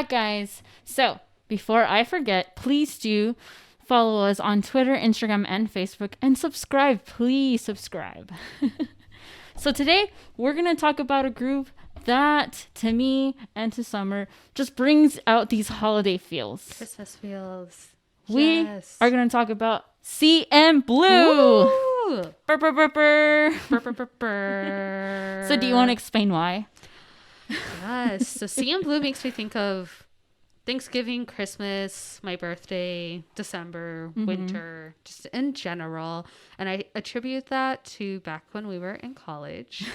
back, guys. So, before I forget, please do follow us on Twitter, Instagram, and Facebook, and subscribe. Please subscribe. So today, we're going to talk about a group that, to me and to Summer, just brings out these holiday feels. Christmas feels. We are going to talk about CNBLUE. Burr, burr, burr, burr. Burr, burr, burr, burr. So do you want to explain why? Yes. So CNBLUE makes me think of Thanksgiving, Christmas, my birthday, December, winter, just in general. And I attribute that to back when we were in college.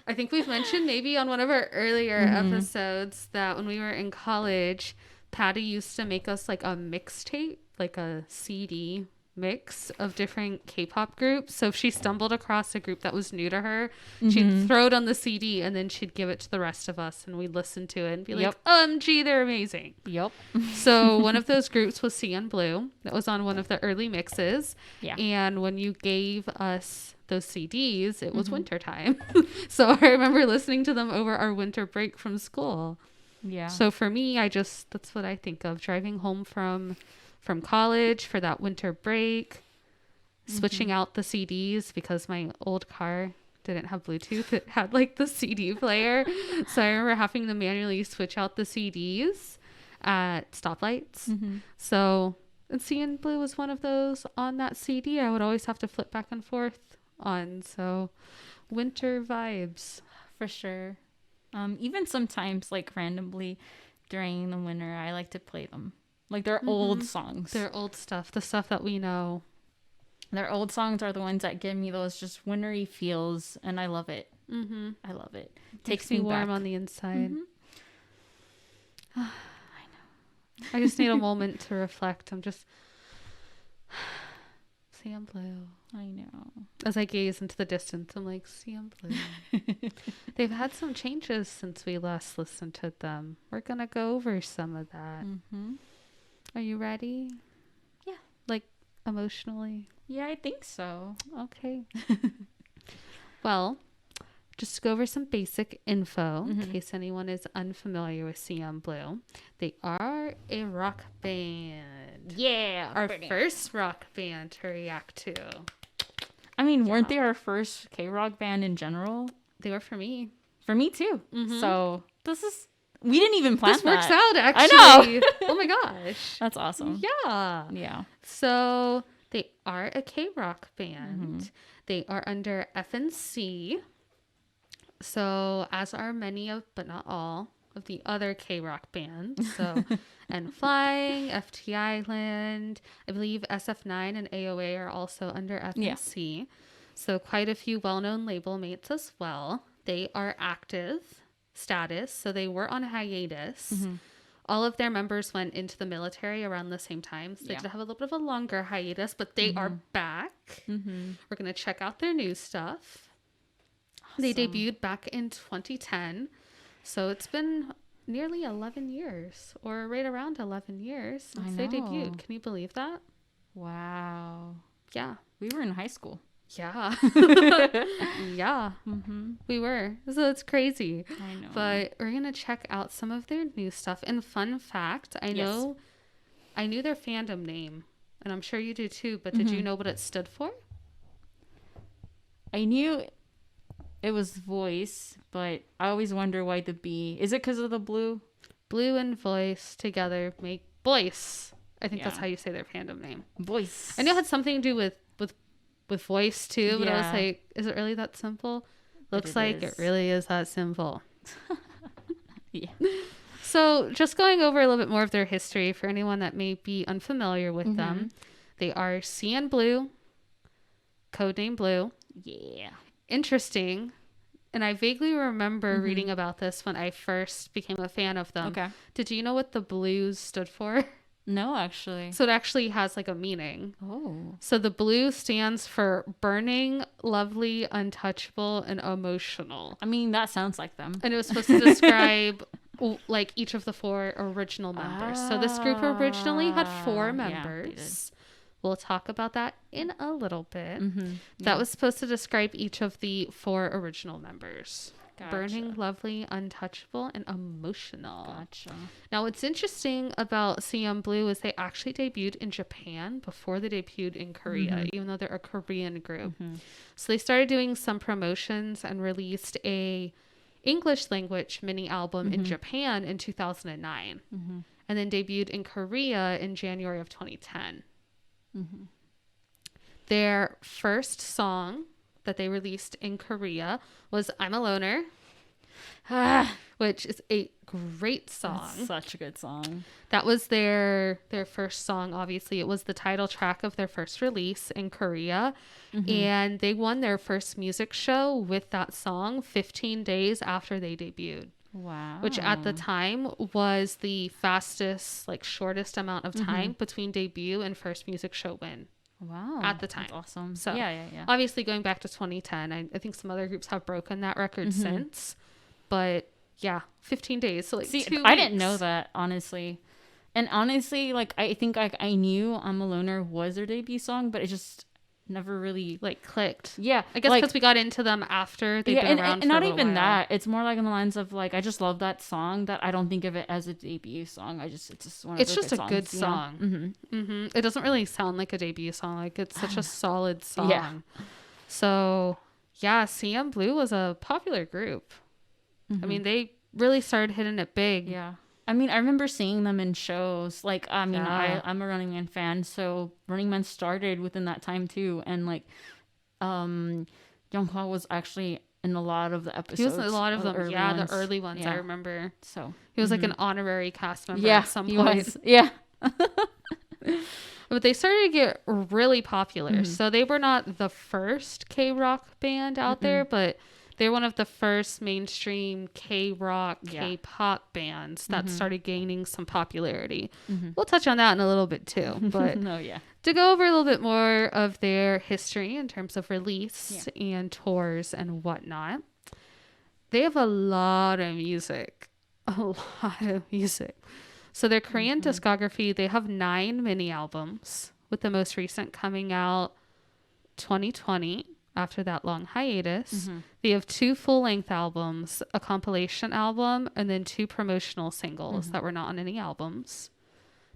I think we've mentioned maybe on one of our earlier episodes that when we were in college, Patty used to make us like a mixtape, like a CD mix of different K-pop groups. So if she stumbled across a group that was new to her, she'd throw it on the CD and then she'd give it to the rest of us and we'd listen to it and be like, OMG, they're amazing. Yep. So one of those groups was CNBLUE. That was on one of the early mixes. Yeah. And when you gave us those CDs, it was wintertime. So I remember listening to them over our winter break from school. Yeah. So for me, that's what I think of, driving home from college for that winter break, switching out the CDs because my old car didn't have Bluetooth. It had like the CD player. So I remember having to manually switch out the CDs at stoplights. So, and CNBLUE was one of those on that CD I would always have to flip back and forth on. So winter vibes. For sure. Even sometimes, like randomly during the winter, I like to play them. Like they're old songs. They're old stuff, the stuff that we know. Their old songs are the ones that give me those just wintry feels, and I love it. I love it. Takes me warm back. on the inside. I know. I just need a moment to reflect. I'm just CNBLUE. I know. As I gaze into the distance, I'm like, CNBLUE. They've had some changes since we last listened to them. We're gonna go over some of that. Are you ready? Yeah. Like, emotionally? Yeah, I think so. Okay. Well, just to go over some basic info, in case anyone is unfamiliar with CNBLUE. They are a rock band. Yeah. Our first rock band to react to. I mean, weren't they our first K-rock band in general? They were for me. For me, too. So, we didn't even plan this works out, actually. I know. Oh my gosh. That's awesome. Yeah. Yeah. So they are a K-rock band. They are under FNC. So as are many of, but not all, of the other K-rock bands. So and Flying, FT Island, I believe SF9 and AOA are also under FNC. Yeah. So quite a few well-known label mates as well. They are active status, so they were on hiatus. All of their members went into the military around the same time, so they did have a little bit of a longer hiatus, but they are back. We're going to check out their new stuff. Awesome. They debuted back in 2010, so it's been nearly 11 years, or right around 11 years since they debuted. Can you believe that? Wow. Yeah. We were in high school. Yeah. Yeah. We were. So it's crazy. I know. But we're going to check out some of their new stuff. And fun fact, I knew their fandom name, and I'm sure you do too, but did you know what it stood for? I knew it was voice, but I always wonder why the B. Is it because of the blue? Blue and voice together make voice. I think that's how you say their fandom name. Voice. I know it had something to do with voice too, but I was like, is it really that simple? Looks like it really is that simple. Yeah. So just going over a little bit more of their history for anyone that may be unfamiliar with them. They are CNBLUE, codename Blue. Yeah. Interesting. And I vaguely remember reading about this when I first became a fan of them. Okay. Did you know what the blues stood for? No, actually. So it actually has like a meaning. Oh. So the blue stands for burning, lovely, untouchable, and emotional. I mean, that sounds like them. And it was supposed to describe like each of the 4 original members. So this group originally had 4 members. We'll talk about that in a little bit. That was supposed to describe each of the 4 original members. Gotcha. Burning, Lovely, Untouchable, and Emotional. Gotcha. Now, what's interesting about CNBLUE is they actually debuted in Japan before they debuted in Korea, even though they're a Korean group. So they started doing some promotions and released a English language mini album in Japan in 2009, and then debuted in Korea in January of 2010. Their first song that they released in Korea was I'm a Loner, which is a great song. That's such a good song. That was their first song. Obviously, it was the title track of their first release in Korea. And they won their first music show with that song 15 days after they debuted. Wow. Which at the time was the fastest, like shortest amount of time between debut and first music show win. Wow. At the time. That's awesome. So yeah. Obviously going back to 2010, I think some other groups have broken that record since. But yeah, 15 days. So like 2 weeks. I didn't know that, honestly. And honestly, like I think like I knew I'm a Loner was their debut song, but it just never really like clicked. Yeah. I guess like, because we got into them after they've been around and for not a even while. that. It's more like in the lines of like I just love that song that I don't think of it as a debut song. It's just one of it's those just a good songs, song. It doesn't really sound like a debut song. Like it's such a solid song. Yeah. So yeah, CNBLUE was a popular group. I mean, they really started hitting it big. Yeah. I mean, I remember seeing them in shows. Like, I mean, I'm a Running Man fan, so Running Man started within that time too. And like, Younghwa was actually in a lot of the episodes. He was in a lot of them. Yeah, ones. the early ones. Yeah. I remember. So he was like an honorary cast member at some point. Was. Yeah. But they started to get really popular. So they were not the first K-rock band out there, but they're one of the first mainstream K-rock, K-pop bands that started gaining some popularity. We'll touch on that in a little bit too. But to go over a little bit more of their history in terms of release and tours and whatnot, they have a lot of music. A lot of music. So their Korean discography, they have 9 mini albums, with the most recent coming out 2020 after that long hiatus. They have 2 full-length albums, a compilation album, and then 2 promotional singles that were not on any albums.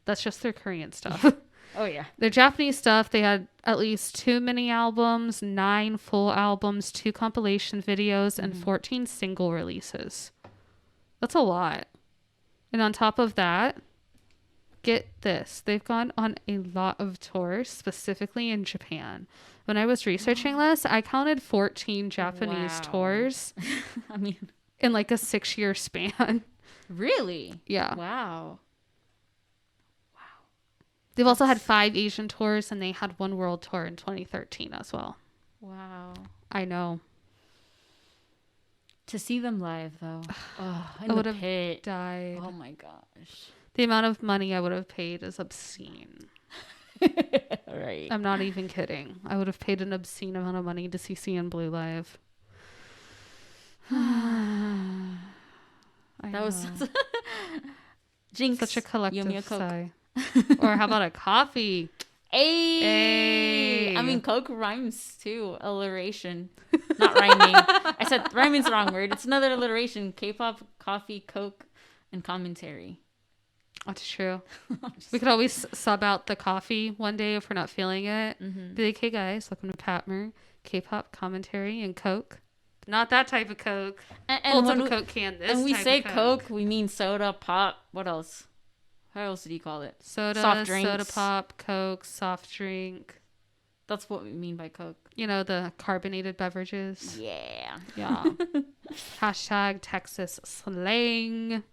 That's just their Korean stuff. Oh, yeah. Their Japanese stuff, they had at least 2 mini albums, 9 full albums, 2 compilation videos, and 14 single releases. That's a lot. And on top of that, get this, they've gone on a lot of tours, specifically in Japan. When I was researching this, I counted 14 Japanese tours. I mean, in like a 6-year span. Really? Yeah. Wow. They've also had 5 Asian tours, and they had 1 world tour in 2013 as well. Wow. I know. To see them live, though. Oh, I would have pit. died. Oh, my gosh. The amount of money I would have paid is obscene. Right. I'm not even kidding. I would have paid an obscene amount of money to see CNBLUE live. That was Jinx. Such a collective Give me a Coke. sigh. Or how about a coffee? Hey. I mean, Coke rhymes too. Alliteration. Not rhyming. I said rhyming's the wrong word. It's another alliteration. K-pop, coffee, Coke, and commentary. That's true. We could always sub out the coffee one day if we're not feeling it. Be like, hey guys, welcome to Patmmer, K-pop, commentary, and Coke. Not that type of Coke. And Ultimate Coke can. This and we type say of Coke, we mean soda, pop. What else? How else did you call it? Soda, soft drinks. soda pop, Coke, soft drink. That's what we mean by Coke. You know, the carbonated beverages. Yeah. Yeah. Hashtag Texas slang.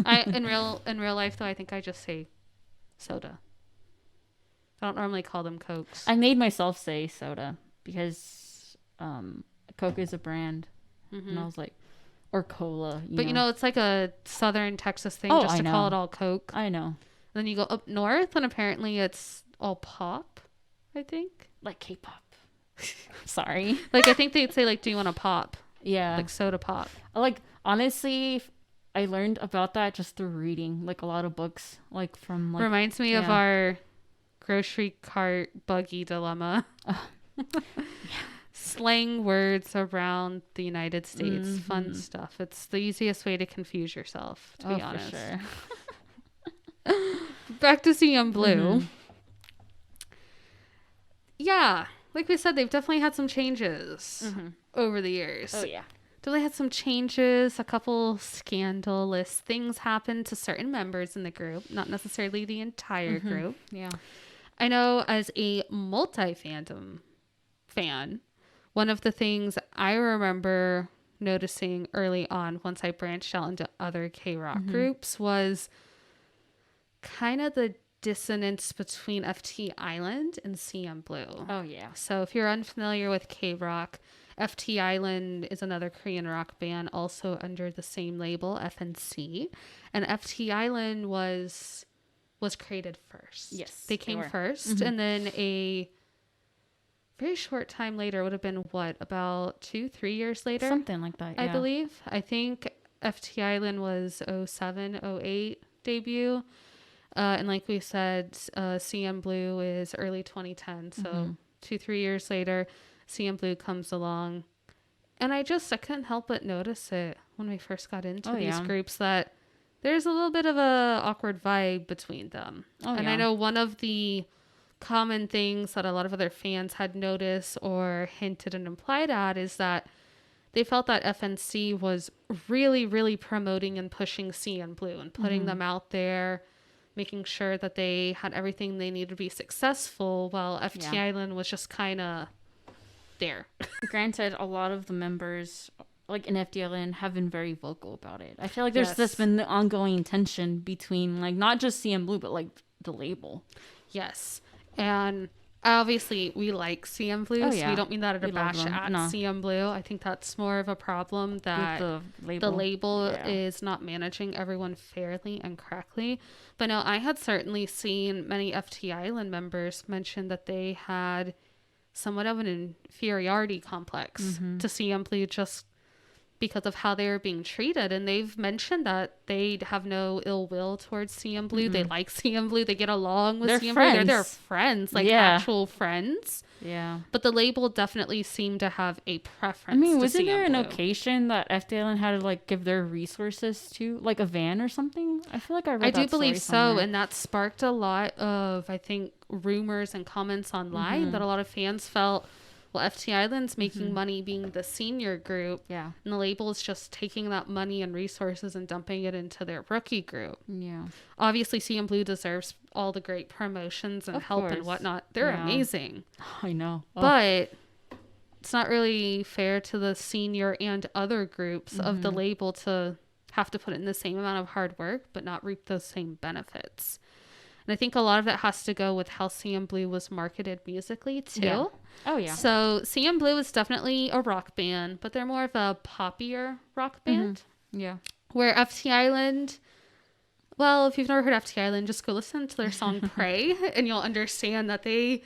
In real life though, I think I just say soda. I don't normally call them Cokes. I made myself say soda because Coke is a brand, and I was like, or cola. But you know, it's like a Southern Texas thing just to call it all Coke. I know. And then you go up north, and apparently it's all pop. I think like K-pop. Sorry. Like I think they'd say like, "Do you want a pop?" Yeah. Like soda pop. Like honestly, I learned about that just through reading like a lot of books, like from like. Reminds me of our grocery cart buggy dilemma. slang words around the United States. Fun stuff. It's the easiest way to confuse yourself, to be honest. For sure. Back to CNBLUE. Yeah, like we said, they've definitely had some changes over the years. Oh, yeah. Definitely had some changes. A couple scandalous things happened to certain members in the group, not necessarily the entire group. Yeah. I know as a multi-fandom fan, one of the things I remember noticing early on once I branched out into other K-rock groups was kind of the dissonance between FT Island and CNBLUE. Oh, yeah. So if you're unfamiliar with K-rock, FT Island is another Korean rock band also under the same label, FNC. And FT Island was created first. Yes, They came were. first. And then a very short time later, would have been what, about 2-3 years later? Something like that, I believe. I think FT Island was 07, 08 debut. And like we said, CNBLUE is early 2010. So 2-3 years later, CNBLUE comes along. And I couldn't help but notice it when we first got into these groups that there's a little bit of a awkward vibe between them. And I know one of the common things that a lot of other fans had noticed or hinted and implied at is that they felt that FNC was really, really promoting and pushing CNBLUE and putting them out there, making sure that they had everything they needed to be successful, while FT Island was just kind of there. Granted, a lot of the members, like in FT Island, have been very vocal about it. I feel like there's just been the ongoing tension between, like, not just CNBLUE, but like the label. Yes. And obviously we like CNBLUE, so we don't mean that at a bash at CNBLUE. I think that's more of a problem that the label is not managing everyone fairly and correctly. But no, I had certainly seen many FT Island members mention that they had somewhat of an inferiority complex to CNBLUE just because of how they were being treated. And they've mentioned that they have no ill will towards CNBLUE. They like CNBLUE. They get along with CNBLUE. They're their friends, like actual friends. Yeah. But the label definitely seemed to have a preference. I mean, wasn't to there an CNBLUE. occasion that FT Island had to like give their resources to, like a van or something? I feel like I read that do believe story somewhere. so, and that sparked a lot of, I think, rumors and comments online that a lot of fans felt, well, FT Island's making money being the senior group. Yeah. And the label is just taking that money and resources and dumping it into their rookie group. Yeah. Obviously, CNBLUE deserves all the great promotions and help and whatnot. They're amazing. I know. But it's not really fair to the senior and other groups of the label to have to put in the same amount of hard work but not reap those same benefits. And I think a lot of that has to go with how CNBLUE was marketed musically, too. Yeah. Oh, yeah. So CNBLUE is definitely a rock band, but they're more of a poppier rock band. Yeah. Where FT Island, well, if you've never heard FT Island, just go listen to their song Pray, and you'll understand that they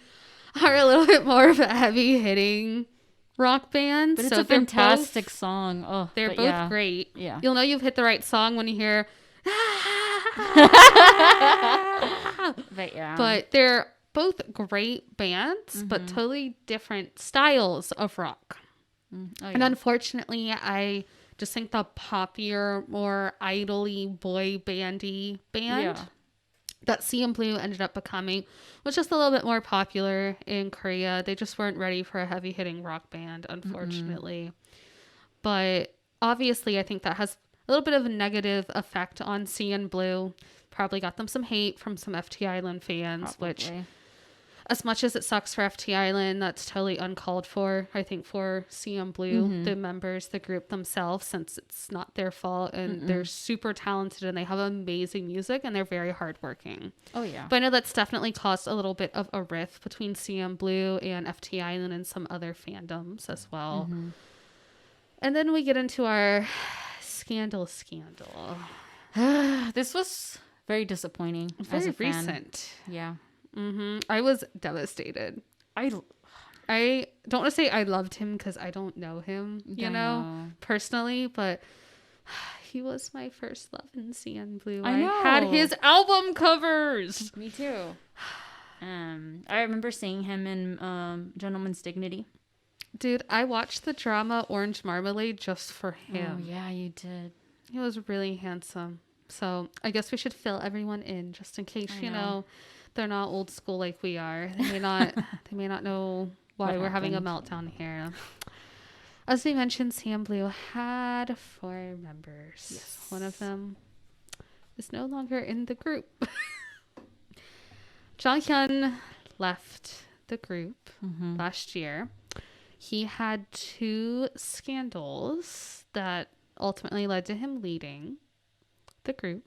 are a little bit more of a heavy-hitting rock band. But it's a fantastic song. Oh, they're both great. Yeah. You'll know you've hit the right song when you hear... But they're both great bands, but totally different styles of rock. And unfortunately, I just think the poppier, more idol-y, boy bandy band that CNBLUE ended up becoming was just a little bit more popular in Korea. They just weren't ready for a heavy-hitting rock band, unfortunately. But obviously, I think that has a little bit of a negative effect on CNBLUE. Probably got them some hate from some FT Island fans, which, as much as it sucks for FT Island, that's totally uncalled for, I think, for CNBLUE, the members, the group themselves, since it's not their fault, and they're super talented, and they have amazing music, and they're very hardworking. Oh, yeah. But I know that's definitely caused a little bit of a rift between CNBLUE and FT Island and some other fandoms as well. And then we get into our scandal. This was very disappointing. Very as a fan. recent. Yeah. I was devastated. I don't want to say I loved him because I don't know him, you know, personally, but he was my first love in CNBLUE. I know. had his album covers. Me too. I remember seeing him in Gentleman's Dignity. Dude, I watched the drama Orange Marmalade just for him. Oh, yeah, you did. He was really handsome. So I guess we should fill everyone in just in case, I know. they're not old school like we are. They may not know why What we're having a happened? meltdown here. As we mentioned, CNBLUE had 4 members. Yes. One of them is no longer in the group. Jonghyun left the group last year. He had 2 scandals that ultimately led to him leading the group.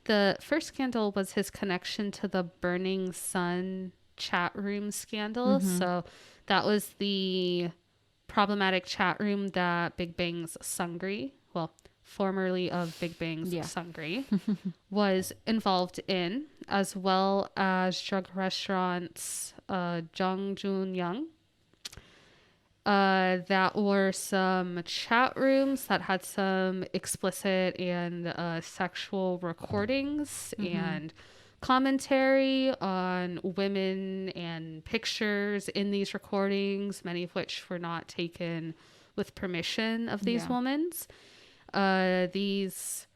The first scandal was his connection to the Burning Sun chat room scandal. So that was the problematic chat room that Big Bang's Sungri, well, formerly of Big Bang's Sungri, was involved in, as well as drug restaurants Jung Jun Young. That were some chat rooms that had some explicit and sexual recordings and commentary on women and pictures in these recordings, many of which were not taken with permission of these women. These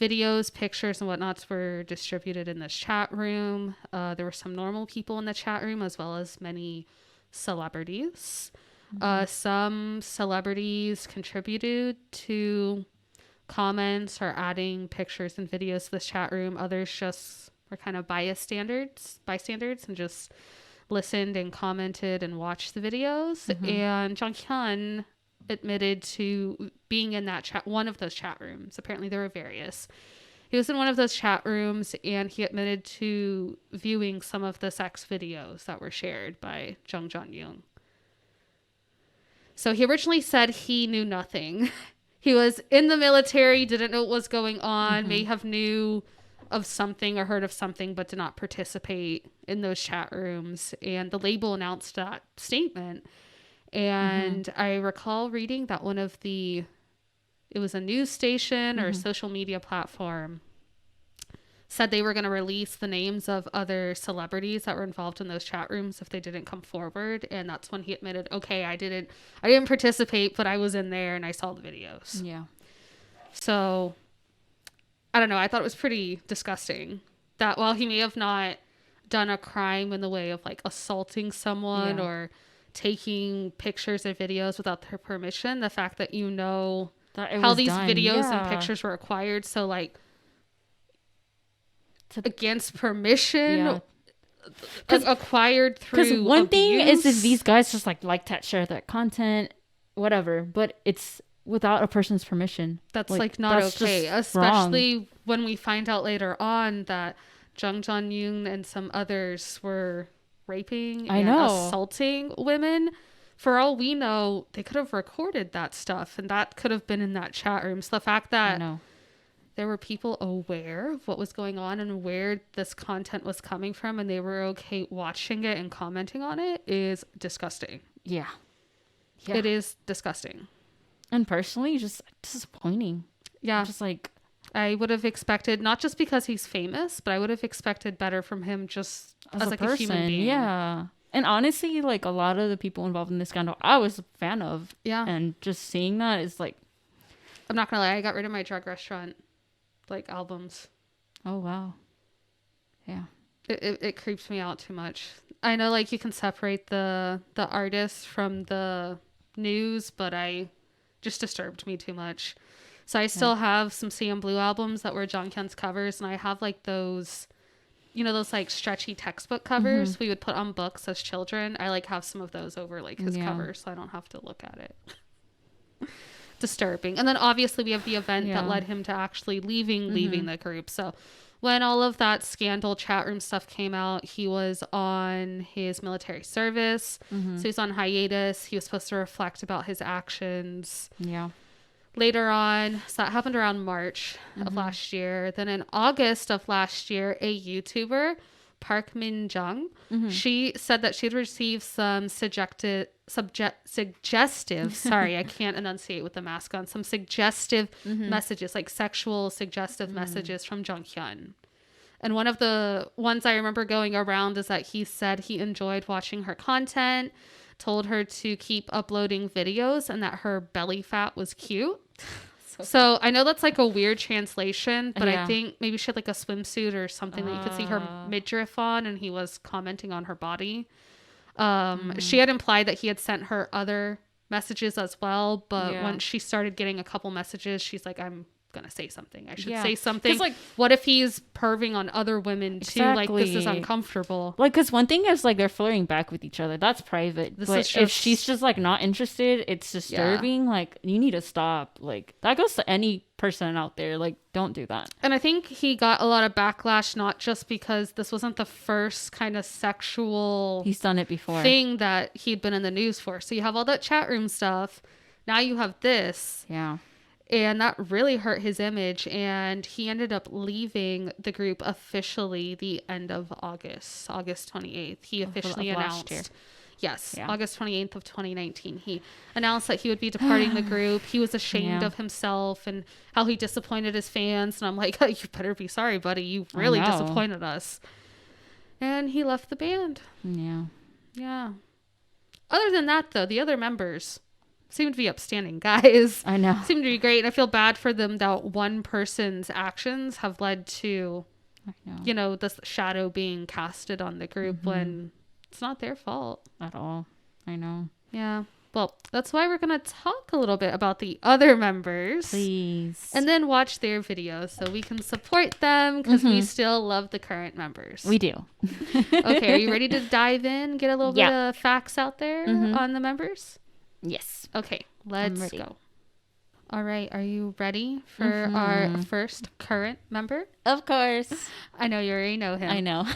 videos, pictures, and whatnots were distributed in this chat room. There were some normal people in the chat room as well as many celebrities. Some celebrities contributed to comments or adding pictures and videos to this chat room. Others just were kind of bystanders and just listened and commented and watched the videos. And Jonghyun admitted to being in that one of those chat rooms. Apparently there were various. He was in one of those chat rooms and he admitted to viewing some of the sex videos that were shared by Jung Jun-young. So he originally said he knew nothing. He was in the military, didn't know what was going on, may have knew of something or heard of something, but did not participate in those chat rooms. And the label announced that statement. And I recall reading that it was a news station or a social media platform, said they were going to release the names of other celebrities that were involved in those chat rooms if they didn't come forward. And that's when he admitted, okay, I didn't participate, but I was in there and I saw the videos. Yeah. So I don't know. I thought it was pretty disgusting that while he may have not done a crime in the way of like assaulting someone or taking pictures or videos without their permission, the fact that how these videos and pictures were acquired. So like, against permission, acquired through because one thing is if abuse. these guys just like that, share that content, whatever, but it's without a person's permission. That's like not okay, especially wrong. When we find out later on that Jung Jun-young and some others were raping and assaulting women. For all we know, they could have recorded that stuff and that could have been in that chat room. So the fact that there were people aware of what was going on and where this content was coming from and they were okay watching it and commenting on it is disgusting. Yeah. It is disgusting. And personally, just disappointing. Yeah. Just like, I would have expected, not just because he's famous, but I would have expected better from him just as like a human being. Yeah. And honestly, like a lot of the people involved in this scandal, I was a fan of. Yeah. And just seeing that is like, I'm not gonna lie, I got rid of my drug restaurant like albums. Oh wow. Yeah. It creeps me out too much. I know like you can separate the artists from the news, but I just disturbed me too much. So I still have some CNBLUE albums that were Jonghyun's covers, and I have like those, those like stretchy textbook covers we would put on books as children. I like have some of those over like his covers, so I don't have to look at it. Disturbing. And then obviously we have the event that led him to actually leaving the group. So when all of that scandal chat room stuff came out, he was on his military service. So he's on hiatus. He was supposed to reflect about his actions. Yeah. Later on, so that happened around March of last year. Then in August of last year, a YouTuber, Park Min Jung, she said that she'd received some suggestive, sorry, I can't enunciate with the mask on, some suggestive messages, like sexual suggestive messages from Jonghyun. And one of the ones I remember going around is that he said he enjoyed watching her content, told her to keep uploading videos and that her belly fat was cute. So I know that's like a weird translation, but I think maybe she had like a swimsuit or something that you could see her midriff on, and he was commenting on her body. She had implied that he had sent her other messages as well, but once she started getting a couple messages, she's like, I'm gonna say something. I should say something. Like, what if he's perving on other women too? Like, this is uncomfortable. Like, because one thing is like they're flirting back with each other. That's private. But if she's just like not interested, it's disturbing. Like, you need to stop. Like, that goes to any person out there. Like, don't do that. And I think he got a lot of backlash, not just because this wasn't the first kind of sexual he's done it before thing that he'd been in the news for. So you have all that chat room stuff. Now you have this. Yeah. And that really hurt his image. And he ended up leaving the group officially the end of August 28th. He officially announced. Yes, August 28th of 2019. He announced that he would be departing the group. He was ashamed of himself and how he disappointed his fans. And I'm like, oh, you better be sorry, buddy. You really disappointed us. And he left the band. Yeah. Yeah. Other than that, though, the other members seem to be upstanding guys. I know. Seem to be great. And I feel bad for them that one person's actions have led to, you know, this shadow being casted on the group when it's not their fault. At all. I know. Yeah. Well, that's why we're going to talk a little bit about the other members. Please. And then watch their videos so we can support them because we still love the current members. We do. Okay. Are you ready to dive in? Get a little bit of facts out there on the members? Yes. Okay, let's go. All right, are you ready for our first current member? Of course. I know you already know him. I know.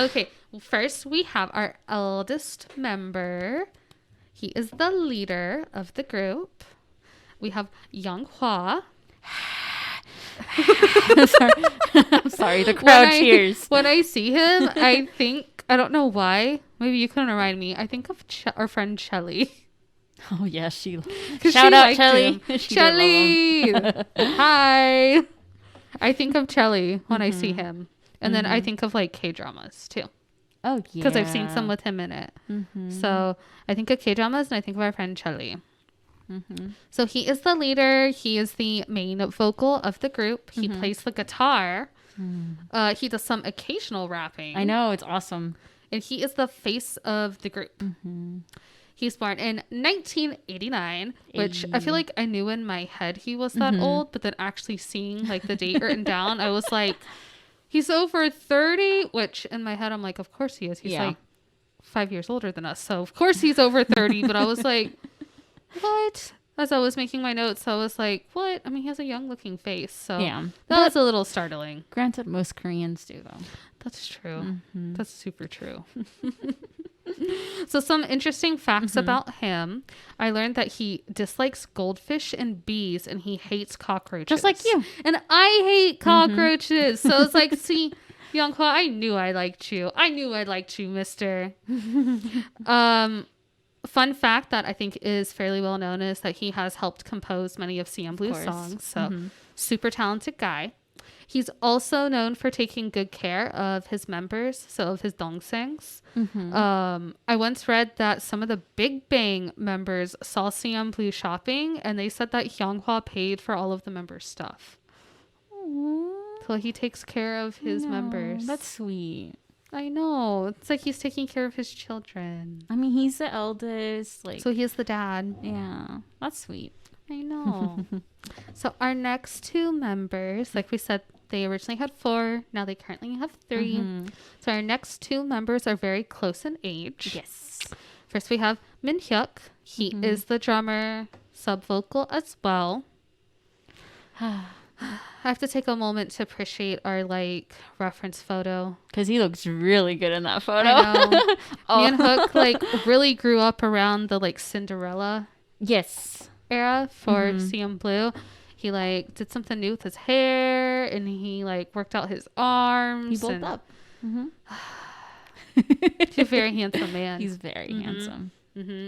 Okay, well, first we have our eldest member. He is the leader of the group. We have Young Hwa. I'm sorry, the crowd cheers. When I see him, I don't know why. Maybe you can remind me. I think of our friend Shelly. Oh, yeah, she. Shout out, Shelly. Shelly! Hi! I think of Shelly when I see him. And then I think of like K-dramas too. Oh, yeah. Because I've seen some with him in it. So I think of K-dramas and I think of our friend Shelly. So he is the leader. He is the main vocal of the group. He plays the guitar. He does some occasional rapping. I know, it's awesome. And he is the face of the group. He's born in 1989, which I feel like I knew in my head he was that old, but then actually seeing like the date written down, I was like, he's over 30, which in my head I'm like, of course he is. He's like 5 years older than us. So of course he's over 30, but I was like, what? As I was making my notes, I was like, what? I mean, he has a young looking face. So that was a little startling. Granted, most Koreans do, though. That's true. That's super true. So some interesting facts about him. I learned that he dislikes goldfish and bees and he hates cockroaches. Just like you. And I hate cockroaches. So it's like, see, Younghwa, I knew I liked you. I knew I liked you, mister. Fun fact that I think is fairly well known is that he has helped compose many of CNBLUE's songs. So super talented guy. He's also known for taking good care of his members, so of his dongsangs. I once read that some of the Big Bang members saw CNBLUE shopping, and they said that Younghwa paid for all of the members' stuff. So he takes care of his members. That's sweet. I know. It's like he's taking care of his children. I mean, he's the eldest. So he is the dad. Yeah, that's sweet. I know. So our next two members, like we said, they originally had 4. Now they currently have 3. So our next two members are very close in age. Yes. First we have Min Hyuk. He is the drummer, sub-vocal as well. I have to take a moment to appreciate our reference photo. Because he looks really good in that photo. I know. Min Hyuk really grew up around the Cinderella era for CNBLUE. He did something new with his hair and he worked out his arms. He bulked up. He's a very handsome man. He's very handsome.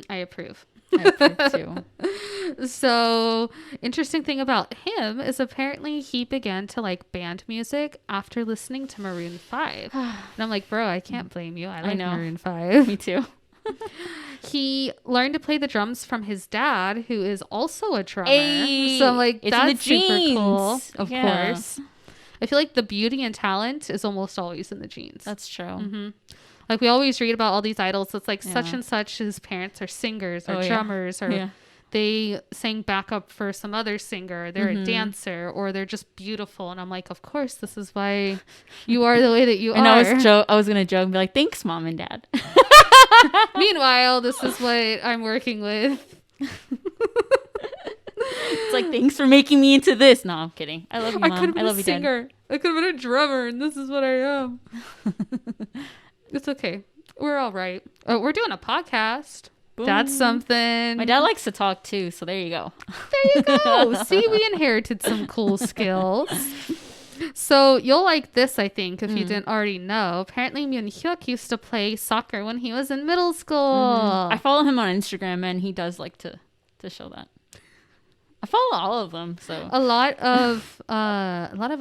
I approve. I approve too. So interesting thing about him is apparently he began to like band music after listening to Maroon 5. And I'm like, bro, I can't blame you. I like Maroon 5. Me too. He learned to play the drums from his dad, who is also a drummer. Hey, So like it's in the that's super cool. genes. Of Yeah. course. I feel like the beauty and talent is almost always in the genes. That's true. Mm-hmm. Like we always read about all these idols. It's like Yeah. such and such, his parents are singers or Oh, yeah. drummers or Yeah. they sang backup for some other singer. They're Mm-hmm. a dancer or they're just beautiful. And I'm like, of course, this is why you are the way that you And are. I was gonna joke and be like, thanks, mom and dad. Meanwhile, this is what I'm working with. It's like, thanks for making me into this. No, I'm kidding. I love you, I mom. could have I been love a you, dad. singer. I could have been a drummer, and this is what I am. It's okay. We're all right. Oh, we're doing a podcast. Boom. That's something. My dad likes to talk too, so there you go. There you go. See, we inherited some cool skills. So you'll like this, I think, if you didn't already know. Apparently, Myun-hyuk used to play soccer when he was in middle school. I follow him on Instagram, and he does like to show that. I follow all of them, so A lot of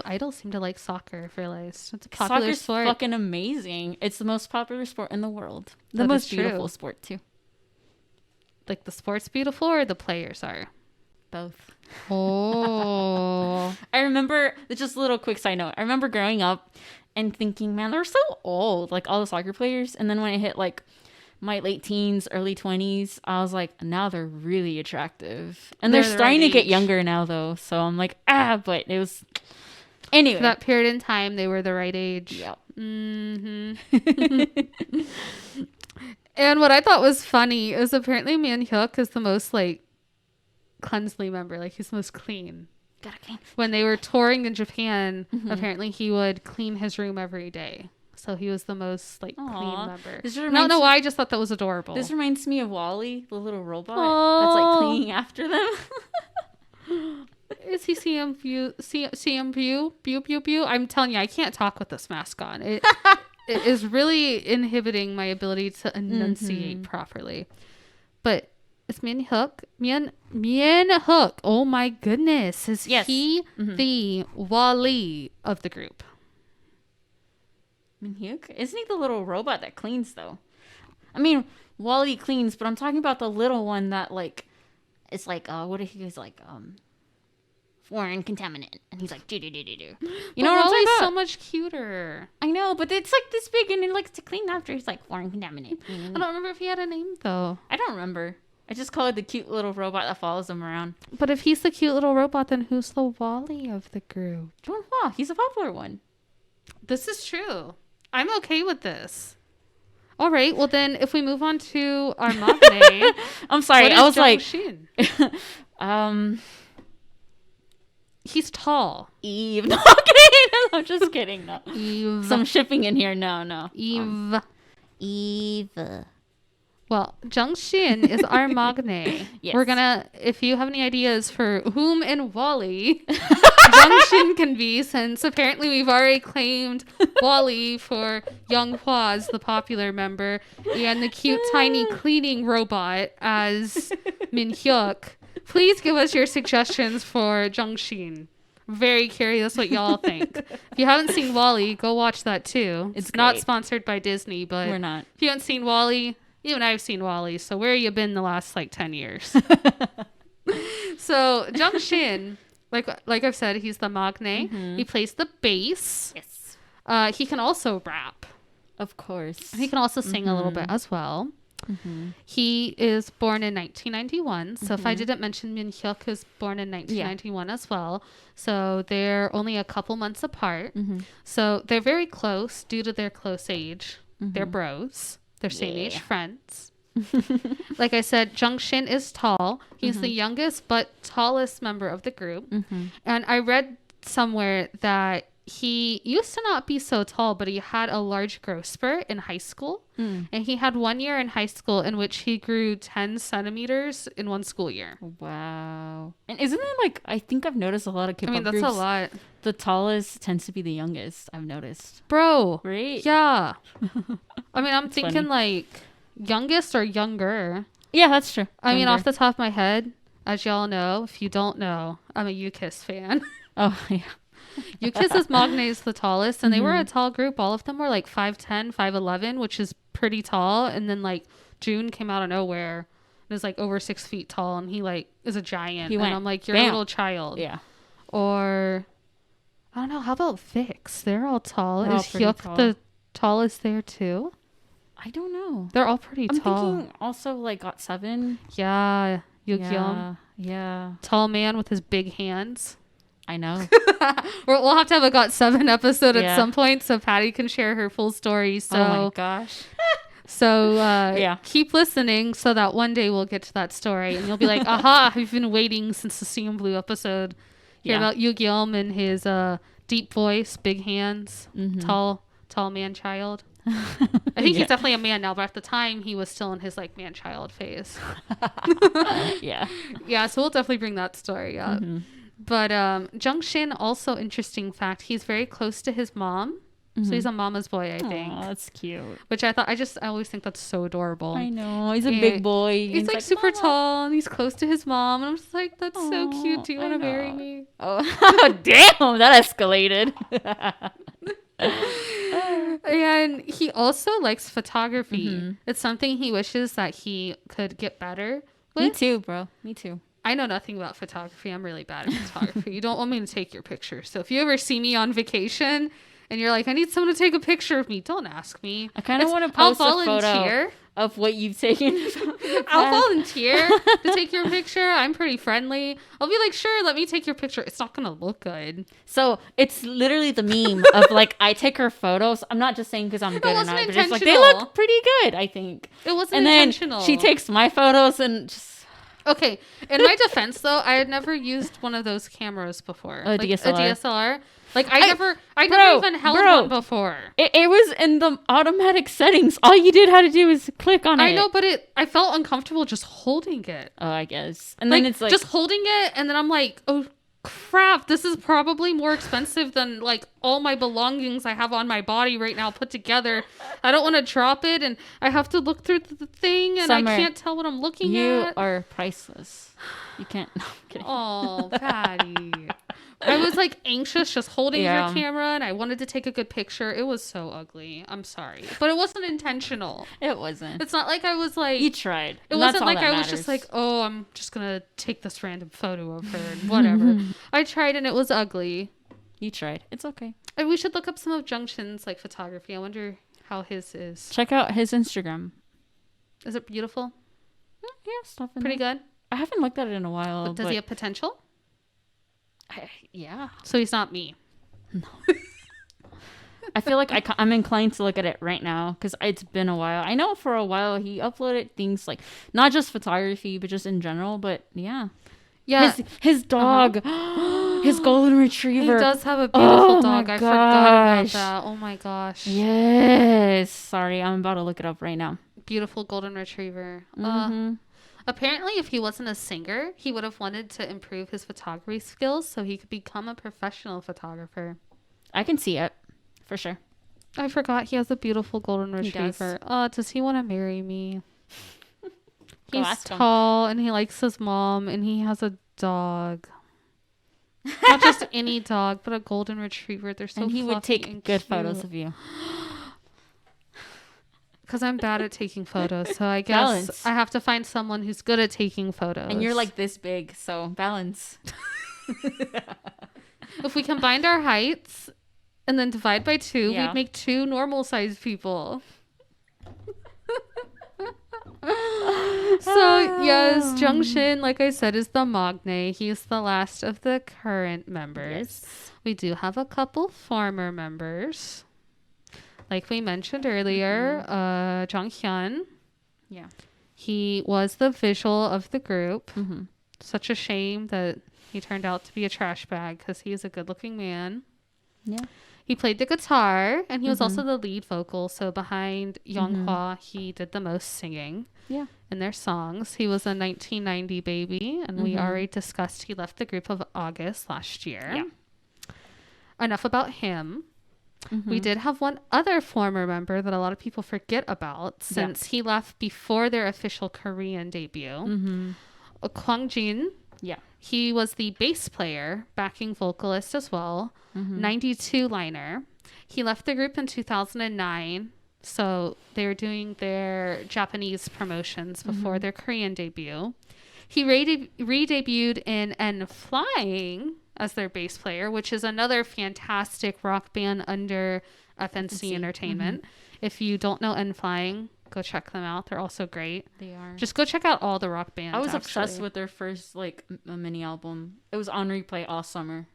idols seem to like soccer. I've realized it's a popular soccer's sport. fucking amazing. It's the most popular sport in the world. The That most is beautiful true. sport too. Like the sport's beautiful, or the players are. Both. Oh, I remember, just a little quick side note. I remember growing up and thinking, man, they're so old, like all the soccer players. And then when I hit like my late teens, early 20s, I was like, now they're really attractive. And they're They're the starting right to get age. younger now, though. So I'm like, but it was. Anyway. that period in time, they were the right age. Yep. Mm-hmm. And what I thought was funny is apparently Myun-hyuk is the most like cleansely member. Like he's the most clean. Gotta clean. When they were touring in Japan, apparently he would clean his room every day. So he was the most like clean Aw. member. This I don't reminds know me- why. I just thought that was adorable. This reminds me of Wally, the little robot Aw. that's like cleaning after them. Is he CNBLUE? Pew? I'm telling you, I can't talk with this mask on. It is really inhibiting my ability to enunciate properly. But it's Myun-hyuk. Myun-hyuk. Oh my goodness. Is Yes. he the Wally of the group? Hyuk? Isn't he the little robot that cleans, though? I mean, Wally cleans, but I'm talking about the little one that, like, it's like, what if he was like, foreign contaminant, and he's like, do. You know what I'm talking Wally's about? so much cuter. I know, but it's like this big, and it likes to clean after. He's like, foreign contaminant. I don't remember if he had a name though. I don't remember. I just call it the cute little robot that follows him around. But if he's the cute little robot, then who's the Wally of the group? Oh, he's a popular one. This is true. I'm okay with this. All right. Well, then if we move on to our magne, I'm sorry. what I was is like, Jung-shin? He's tall. Eve. No, I'm kidding. I'm just kidding. No. Eve. Some shipping in here. No. Eve. Eve. Well, Jung-shin is our magne. Yes. We're gonna, if you have any ideas for whom in Wally Jung-shin can be, since apparently we've already claimed Wally for Young-hwa as the popular member and the cute tiny cleaning robot as Min-hyuk, please give us your suggestions for Jung-shin. Very curious what y'all think. If you haven't seen Wally, go watch that too. It's not great. sponsored by Disney, but We're not. if you haven't seen Wally, even I've seen Wally, so where you been the last like 10 years? So Jung-shin, like I've said, he's the magne. He plays the bass. Yes. He can also rap. Of course. He can also sing a little bit as well. He is born in 1991. So if I didn't mention Min-hyuk is born in 1991 as well. So they're only a couple months apart. So they're very close due to their close age. They're bros. They're same age friends. Like I said, Jung-shin is tall. He's the youngest but tallest member of the group. And I read somewhere that he used to not be so tall, but he had a large growth spurt in high school. And he had 1 year in high school in which he grew 10 centimeters in one school year. Wow. And isn't it like, I think I've noticed a lot of K-pop I mean, that's groups, a lot. the tallest tends to be the youngest, I've noticed. Bro. Right? Yeah. I mean, I'm thinking funny. like youngest or younger. Yeah, that's true. I mean, Younger. off the top of my head, as y'all know, if you don't know, I'm a U-Kiss fan. Oh, yeah. U-Kiss is magne is the tallest, and they were a tall group. All of them were like 5'10", 5'11", which is pretty tall. And then like June came out of nowhere and is like over 6 feet tall, and he like is a giant. He went, and I'm like, you're bam. a little child. Yeah. Or I don't know. How about Vix? They're all tall. They're all Is pretty Hyuk tall. the tallest there too? I don't know. They're all pretty I'm tall. thinking also like GOT7. Yeah, Yukyum. Yeah. Tall man with his big hands. I know. We'll have to have a GOT7 episode at Yeah. some point so Patty can share her full story. So, Oh my gosh. so Yeah. keep listening so that one day we'll get to that story and you'll be like, aha, I've been waiting since the CNBLUE episode. Hear about Yukyum and his deep voice, big hands, tall man child. I think he's definitely a man now, but at the time he was still in his like man child phase. Yeah. Yeah, so we'll definitely bring that story up. But Jungshin, also interesting fact, he's very close to his mom. So he's a mama's boy, I think. Oh, that's cute. Which I always think that's so adorable. I know. He's a big boy. He's like super "Mama." tall and he's close to his mom. And I'm just like, that's so cute. Do you want to marry me? Oh, damn. That escalated. And he also likes photography. It's something he wishes that he could get better with. Me too, bro. Me too. I know nothing about photography. I'm really bad at photography. You don't want me to take your picture. So if you ever see me on vacation and you're like, I need someone to take a picture of me, don't ask me. I kind of want to post a photo volunteer. of what you've taken. I'll volunteer to take your picture. I'm pretty friendly. I'll be like, sure, let me take your picture. It's not going to look good. So it's literally the meme of like, I take her photos. I'm not just saying because I'm good or wasn't not, but it's like, they intentional. look pretty good, I think. It wasn't And then intentional. she takes my photos and just... Okay, in my defense though, I had never used one of those cameras before. A DSLR. A DSLR. Like I never even held one before. It was in the automatic settings. All you had to do is click on it. I know, but I felt uncomfortable just holding it. Oh, I guess. And then it's like... just holding it, and then I'm like, oh crap, this is probably more expensive than like all my belongings I have on my body right now put together. I don't want to drop it, and I have to look through the thing, and Summer, I can't tell what I'm looking at. You are priceless. You can't... No, I'm kidding. Oh, Patty. I was like anxious just holding your camera, and I wanted to take a good picture. It was so ugly. I'm sorry. But it wasn't intentional. It wasn't. It's not like I was like... You tried. It wasn't like I was just like, oh, I'm just going to take this random photo of her and whatever. I tried and it was ugly. You tried. It's okay. And we should look up some of Jungshin's like photography. I wonder how his is. Check out his Instagram. Is it beautiful? Yeah, stuff in Pretty there. good. I haven't looked at it in a while. Does he have potential? Yeah. So he's not me. No. I feel like I'm inclined to look at it right now because it's been a while. I know for a while he uploaded things like not just photography, but just in general. But yeah. His dog, his golden retriever. He does have a beautiful dog. I forgot about gosh. that. Oh my gosh. Yes. Sorry, I'm about to look it up right now. Beautiful golden retriever. Apparently, if he wasn't a singer, he would have wanted to improve his photography skills so he could become a professional photographer. I can see it, for sure. I forgot he has a beautiful golden retriever. Does he want to marry me? He's tall and he likes his mom and he has a dog. Not just any dog, but a golden retriever. They're so and he would fluffy take and good cute. photos of you. Because I'm bad at taking photos, so I guess Balance. I have to find someone who's good at taking photos. And you're like this big, so balance. If we combined our heights and then divide by 2, Yeah. we'd make 2 normal-sized people. So, yes, Jungshin, like I said, is the Magne. He's the last of the current members. Yes. We do have a couple former members. Like we mentioned earlier, Jang Hyun. Yeah. He was the visual of the group. Mm-hmm. Such a shame that he turned out to be a trash bag because he is a good-looking man. Yeah. He played the guitar, and he was also the lead vocal. So behind Yonghwa, he did the most singing in their songs. He was a 1990 baby, and we already discussed he left the group of August last year. Yeah. Enough about him. We did have one other former member that a lot of people forget about since he left before their official Korean debut. Kwang Jin. Yeah. He was the bass player, backing vocalist as well, 92 liner. He left the group in 2009. So they were doing their Japanese promotions before their Korean debut. He re-debuted in Flying as their bass player, which is another fantastic rock band under FNC Entertainment. If you don't know N Flying, go check them out. They're also great. They are. Just go check out all the rock bands. I was obsessed with their first like mini album. It was on replay all summer.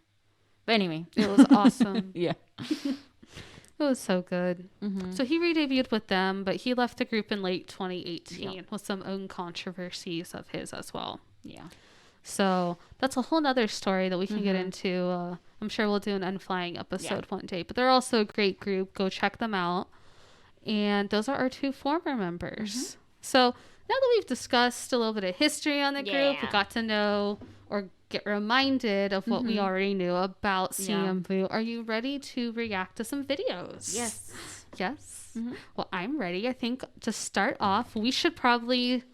But anyway, it was awesome. Yeah. It was so good. So he re-debuted with them, but he left the group in late 2018 with some own controversies of his as well. Yeah. So that's a whole nother story that we can get into. I'm sure we'll do an Unflying episode one day, but they're also a great group. Go check them out. And those are our 2 former members. So now that we've discussed a little bit of history on the group, we got to know or get reminded of what we already knew about CNBLUE. Are you ready to react to some videos? Yes. Yes? Well, I'm ready. I think to start off, we should probably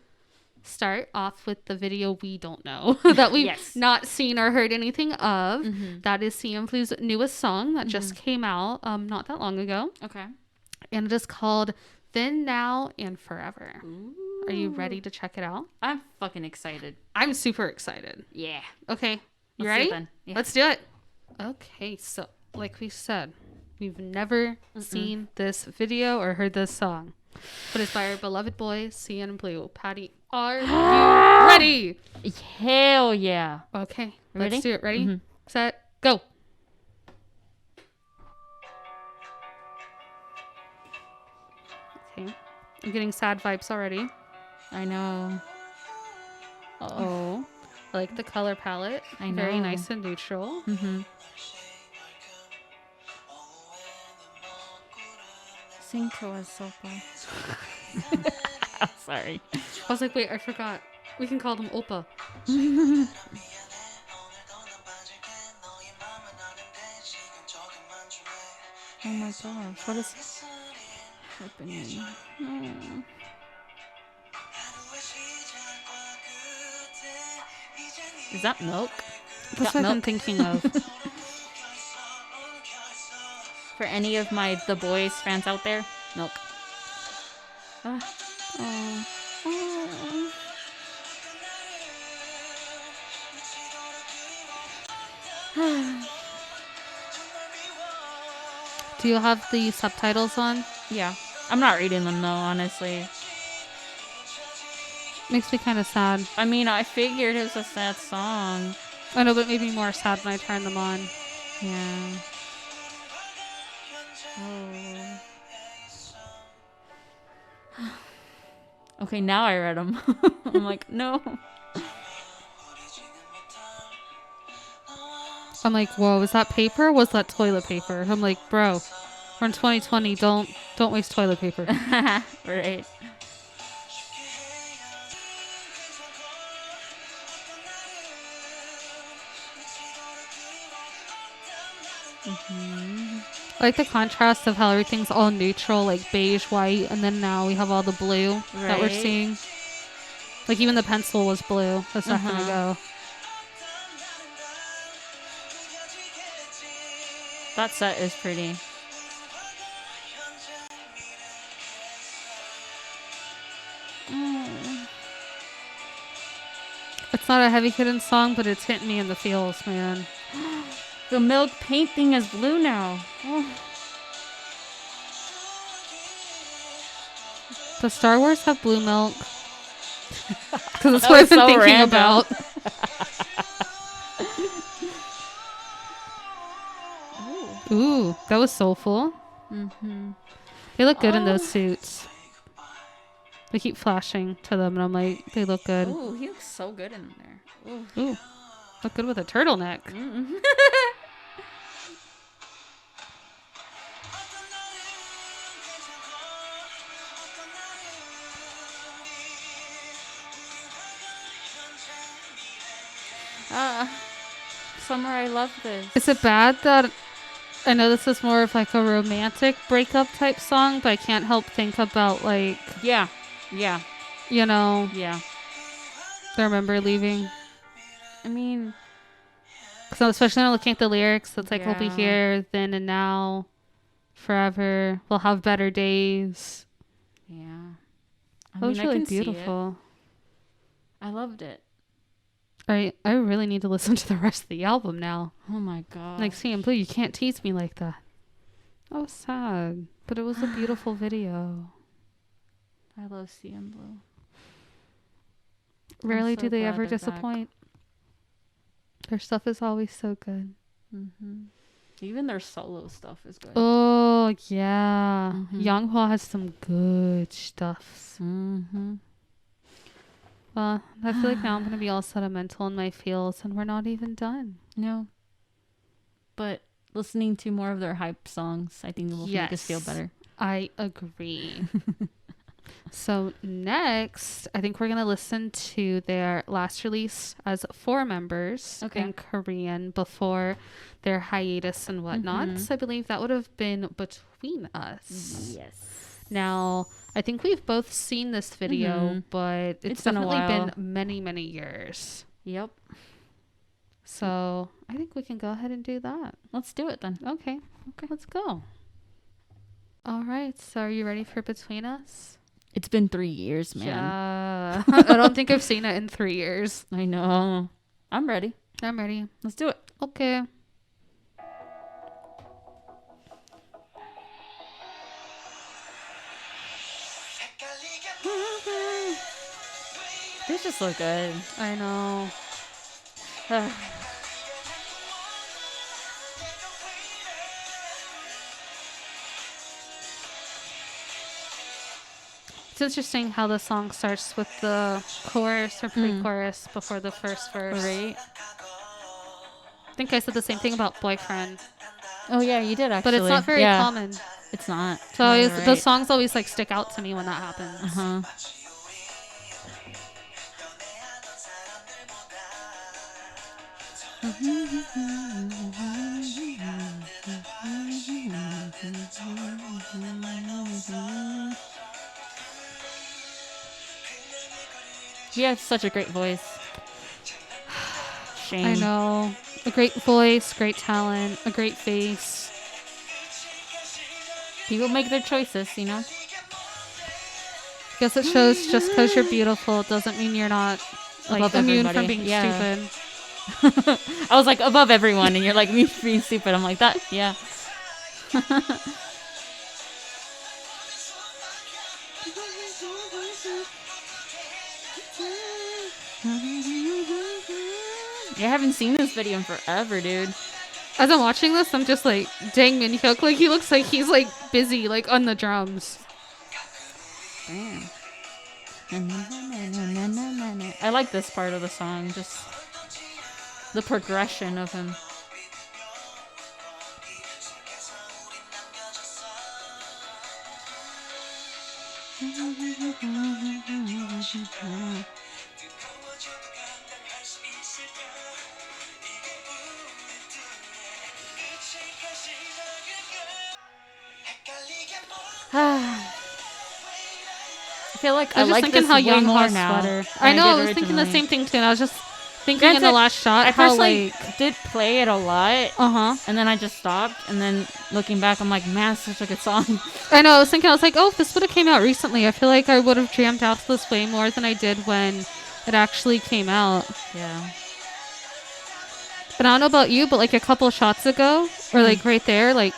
start off with the video we don't know that we've not seen or heard anything of. That is CNBLUE's newest song that just came out not that long ago. Okay. And it is called Then, Now, and Forever. Ooh. Are you ready to check it out? I'm fucking excited. I'm super excited. Yeah. Okay. You ready? Let's do it. Okay. So, like we said, we've never seen this video or heard this song. But it's by our beloved boy, CNBLUE. Patty, are you ready? Hell yeah. Okay. Ready? Let's do it. Ready? Set, go. Okay. I'm getting sad vibes already. I know. Oh, I like the color palette. I know. Very nice and neutral. Sing to us, Sopa. Sorry. I was like, wait, I forgot. We can call them Oppa. Oh my gosh, what is happening? Oh. Is that milk? That's what I'm thinking of. For any of the boys fans out there, milk. Do you have the subtitles on? Yeah. I'm not reading them though, honestly. Makes me kind of sad. I mean, I figured it was a sad song. I know, but it made me more sad when I turned them on. Yeah. Oh. Okay, now I read them. I'm like, no. I'm like, whoa, is that paper? Was that toilet paper? I'm like, bro, we're in 2020. Don't waste toilet paper. Right. I like the contrast of how everything's all neutral, like beige, white, and then now we have all the blue that we're seeing. Like even the pencil was blue a second ago. That set is pretty. It's not a heavy hitting song, but it's hitting me in the feels, man. The milk paint thing is blue now. Oh. Does Star Wars have blue milk? Because that's what I've been thinking about. Ooh, that was soulful. They look good in those suits. They keep flashing to them, and I'm like, they look good. Ooh, he looks so good in there. Ooh, look good with a turtleneck. Summer, I love this. Is it bad that I know this is more of like a romantic breakup type song, but I can't help think about like... Yeah. You know? Yeah. I remember leaving. I mean... Because especially when I'm looking at the lyrics, it's like, we'll be here, then and now. forever. We'll have better days. Yeah. That was really can see it. beautiful. I loved it. I really need to listen to the rest of the album now. Oh my god. Like, CNBLUE, you can't tease me like that. That was sad, but it was a beautiful video. I love CNBLUE. Rarely so do they glad ever they're disappoint. Their stuff is always so good. Even their solo stuff is good. Oh, yeah. Mhm. Younghwa has some good stuff. Well, I feel like now I'm going to be all sentimental in my feels, and we're not even done. No. But listening to more of their hype songs, I think it will make us feel better. I agree. So next, I think we're going to listen to their last release as 4 members in Korean before their hiatus and whatnot. So I believe that would have been Between Us. Yes. Now, I think we've both seen this video, but it's definitely been many, many years. Yep. So I think we can go ahead and do that. Let's do it then. Okay, let's go. All right, so are you ready for Between Us? It's been 3 years, man. Yeah. I don't think I've seen it in 3 years. I know. I'm ready. I'm ready. Let's do it. Okay. They just look good. I know. It's interesting how the song starts with the chorus or pre-chorus before the first verse. Right. I think I said the same thing about Boyfriend. Oh yeah, you did actually. But it's not very common. It's not. So the songs always like stick out to me when that happens. He has such a great voice. Shame. I know. A great voice, great talent, a great face. People make their choices, you know? Guess it shows just because you're beautiful doesn't mean you're not like above immune everybody. from being stupid. I was like above everyone and you're like me being stupid. I'm like that. Yeah. I haven't seen this video in forever, dude. As I'm watching this, I'm just like, dang, Minhyuk, like he looks like he's like busy, like on the drums. Damn. I like this part of the song, just the progression of him. I feel like I was just like thinking this how way Young more Ha's now. sweater. than I know, did I was thinking the originally. same thing too, and I was just thinking in the last shot I how personally like did play it a lot, and then I just stopped, and then looking back, I'm like, man, it's such a good song. I know, I was thinking, I was like, oh, if this would have came out recently, I feel like I would have jammed out to this way more than I did when it actually came out. Yeah. But I don't know about you, but like a couple shots ago, or like right there, like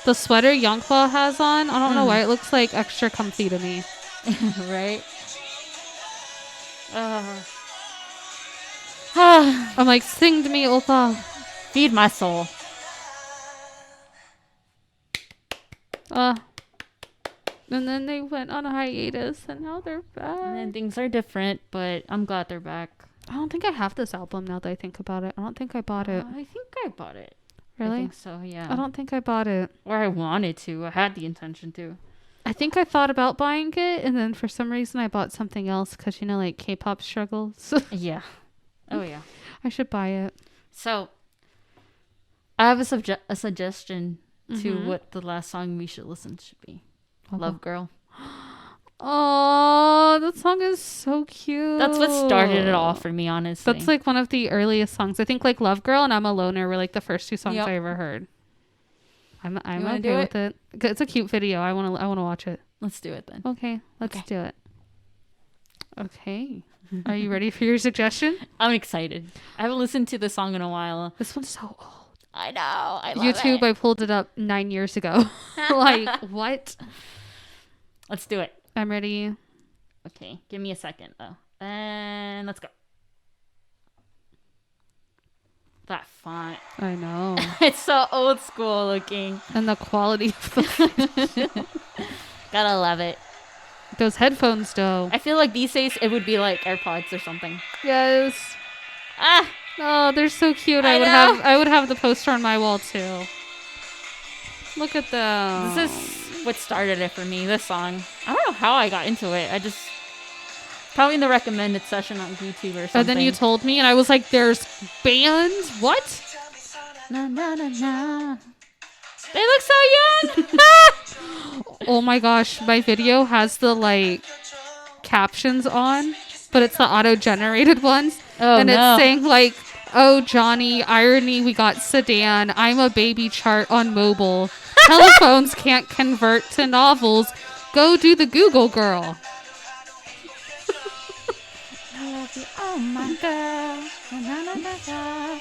the sweater Youngkwa has on, I don't know why it looks like extra comfy to me. Right? I'm like, sing to me, oppa. Feed my soul. And then they went on a hiatus, and now they're back. And then things are different, but I'm glad they're back. I don't think I have this album now that I think about it. I don't think I bought it. I think I bought it. Really? I think so, yeah. I don't think I bought it. Or I wanted to. I had the intention to. I think I thought about buying it, and then for some reason I bought something else because, you know, like K-pop struggles. Yeah. Oh, yeah. I should buy it. So, I have a suggestion to what the last song we should listen to should be. Love Girl. Oh, that song is so cute. That's what started it all for me, honestly. That's like one of the earliest songs. I think like Love Girl and I'm a Loner were like the first two songs I ever heard. I'm You wanna do okay it? with it. It's a cute video. I want to watch it. Let's do it then. Okay, let's Okay. do it. Okay. Are you ready for your suggestion? I'm excited. I haven't listened to the song in a while. This one's so old. I know. I love YouTube, it. I pulled it up 9 years ago. Like, what? Let's do it. I'm ready. Okay, give me a second though. And let's go. That font. I know. It's so old school looking. And the quality of the Gotta love it. those headphones, though. I feel like these days it would be like AirPods or something. Yes. Ah! Oh, they're so cute. I know. I would have the poster on my wall too. Look at them. This is what started it for me, this song. I don't know how I got into it. I just... Probably in the recommended session on YouTube or something. And then you told me, and I was like, there's bands? What? Na, na, na, na. They look so young! Oh my gosh, my video has the like captions on, but it's the auto-generated ones. Oh, and no. it's saying like, oh Johnny, irony, we got sedan. I'm a baby chart on mobile. Telephones can't convert to novels. Go do the Google girl. Oh my god. Na, na, na, na.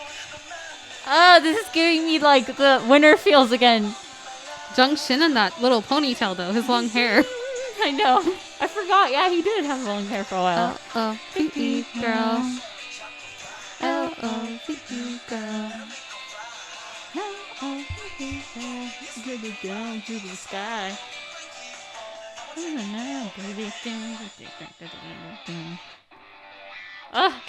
Oh, this is giving me like the winter feels again. Junction in that little ponytail though, his long hair. I know. I forgot. Yeah, he did have long hair for a while. L-O-V-E girl. L-O-V-E girl. Down to the sky. Ah.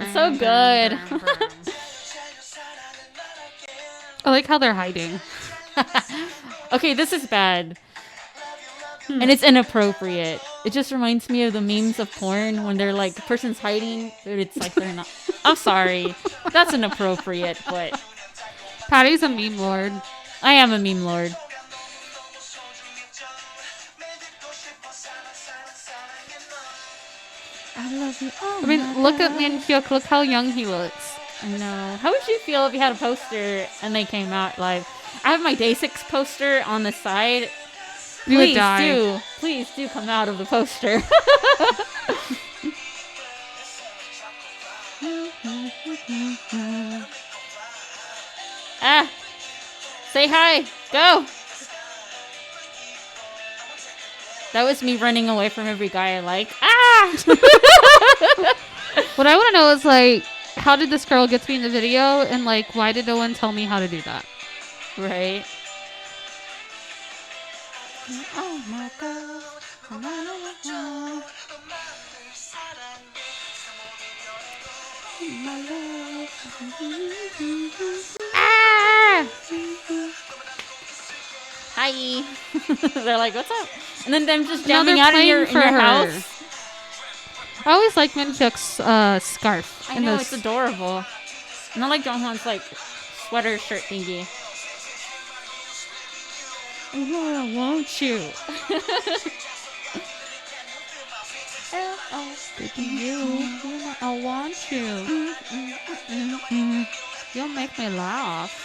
It's so good. I like how they're hiding. Okay, this is bad. And it's inappropriate. It just reminds me of the memes of porn when they're like, the person's hiding, but it's like they're not. I'm sorry. That's inappropriate, but Patty's a meme lord. I am a meme lord. I love you. Oh I mean, look at Minhyuk. Look how young he looks. I know. How would you feel if you had a poster and they came out live? I have my Day 6 poster on the side. You would die. Please do come out of the poster. Ah, say hi. Go. That was me running away from every guy I like. Ah! What I want to know is like, how did this girl get to be in the video, and like, why did no one tell me how to do that? Right. Oh my god. Ah! Hi. They're like, what's up? And then them just No, they're jamming out in playing your for her. house. I always like Minhyuk's scarf. I know, it's adorable. Not like Jonghwan's like sweater shirt thingy. Oh, won't you? I want you. You'll make me laugh.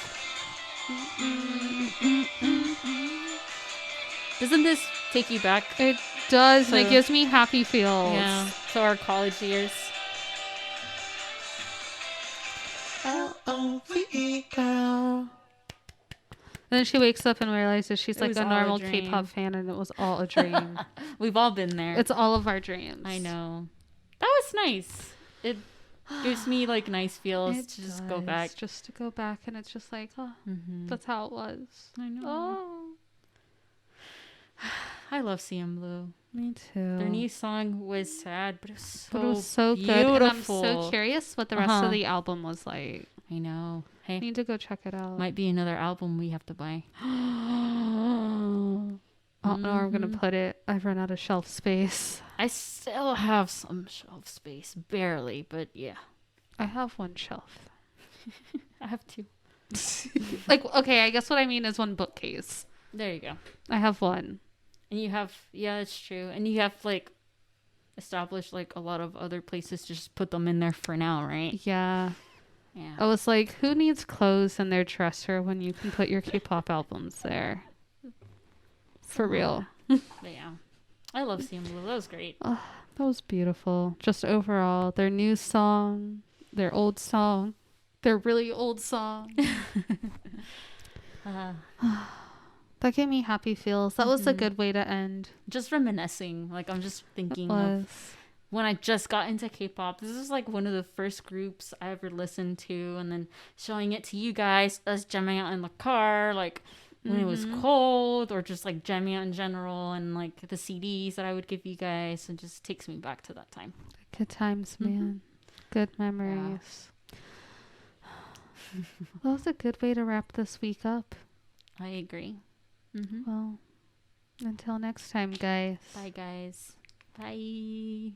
Doesn't this take you back? It does, and So- it gives me happy feels. Yeah, to our college years. L-O-V-E girl. And then she wakes up and realizes she's It like was a all a normal dream. K-pop fan, and it was all a dream. We've all been there. It's all of our dreams. I know. That was nice. It gives me like nice feels It to just go back. Just to go back, and it's just like, oh, Mm-hmm. that's how it was. I know. Oh, I love CNBLUE. me too. Their new song was sad, but it was so, But it was so beautiful. good, and I'm so curious what the rest Uh-huh. of the album was like. I know. Hey, I need to go check it out. might be another album we have to buy. Oh no, I'm gonna Mhm. put it. I've run out of shelf space. I still have some shelf space, barely, but yeah, I have one shelf. I have two. Like, okay, I guess what I mean is one bookcase. There you go. I have one. And you have, yeah, it's true. And you have like established like a lot of other places to just put them in there for now, right? Yeah. Yeah. I was like, who needs clothes in their dresser when you can put your K-pop albums there? For real. But yeah. I love CNBLUE. That was great. Oh, that was beautiful. Just overall, their new song, their old song, their really old song. That gave me happy feels. That was a good way to end. Just reminiscing. Like, I'm just thinking of when I just got into K-pop. This is like one of the first groups I ever listened to, and then showing it to you guys, us jamming out in the car, like when it was cold, or just like jamming out in general, and like the CDs that I would give you guys. It just takes me back to that time. Good times, man. Good memories. Yeah. That was a good way to wrap this week up. I agree. Well, until next time, guys. Bye, guys. Bye.